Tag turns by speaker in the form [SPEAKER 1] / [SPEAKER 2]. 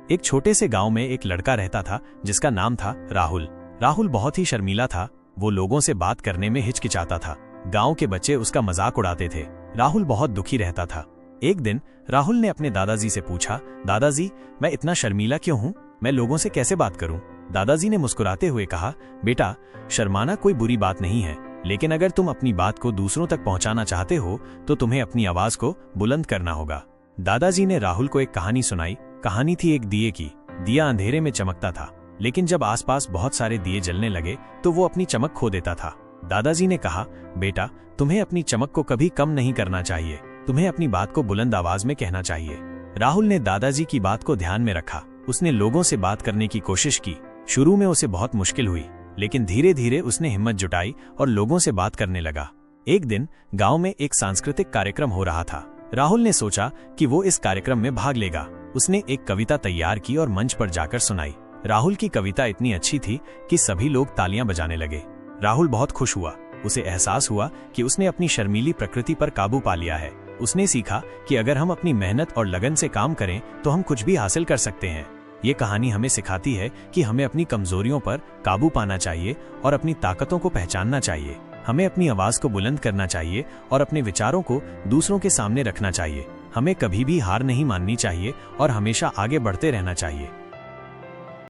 [SPEAKER 1] एक छोटे से गांव में एक लड़का रहता था जिसका नाम था राहुल। राहुल बहुत ही शर्मीला था। वो लोगों से बात करने में हिचकिचाता था। गांव के बच्चे उसका मजाक उड़ाते थे। राहुल बहुत दुखी रहता था। एक दिन राहुल ने अपने दादाजी से पूछा, दादाजी, मैं इतना शर्मीला क्यों हूँ? मैं लोगों से कैसे बात करूँ? दादाजी ने मुस्कुराते हुए कहा, बेटा, शर्माना कोई बुरी बात नहीं है, लेकिन अगर तुम अपनी बात को दूसरों तक पहुंचाना चाहते हो तो तुम्हें अपनी आवाज को बुलंद करना होगा। दादाजी ने राहुल को एक कहानी सुनाई। कहानी थी एक दिए की। दिया अंधेरे में चमकता था, लेकिन जब आसपास बहुत सारे दिए जलने लगे तो वो अपनी चमक खो देता था। दादाजी ने कहा, बेटा, तुम्हें अपनी चमक को कभी कम नहीं करना चाहिए। तुम्हें अपनी बात को बुलंद आवाज में कहना चाहिए। राहुल ने दादाजी की बात को ध्यान में रखा। उसने लोगों से बात करने की कोशिश की। शुरू में उसे बहुत मुश्किल हुई, लेकिन धीरे धीरे उसने हिम्मत जुटाई और लोगों से बात करने लगा। एक दिन गांव में एक सांस्कृतिक कार्यक्रम हो रहा था। राहुल ने सोचा कि वो इस कार्यक्रम में भाग लेगा। उसने एक कविता तैयार की और मंच पर जाकर सुनाई। राहुल की कविता इतनी अच्छी थी कि सभी लोग तालियां बजाने लगे। राहुल बहुत खुश हुआ। उसे एहसास हुआ कि उसने अपनी शर्मीली प्रकृति पर काबू पा लिया है। उसने सीखा कि अगर हम अपनी मेहनत और लगन से काम करें तो हम कुछ भी हासिल कर सकते हैं। ये कहानी हमें सिखाती है कि हमें अपनी कमजोरियों पर काबू पाना चाहिए और अपनी ताकतों को पहचानना चाहिए। हमें अपनी आवाज को बुलंद करना चाहिए और अपने विचारों को दूसरों के सामने रखना चाहिए। हमें कभी भी हार नहीं माननी चाहिए और हमेशा आगे बढ़ते रहना चाहिए।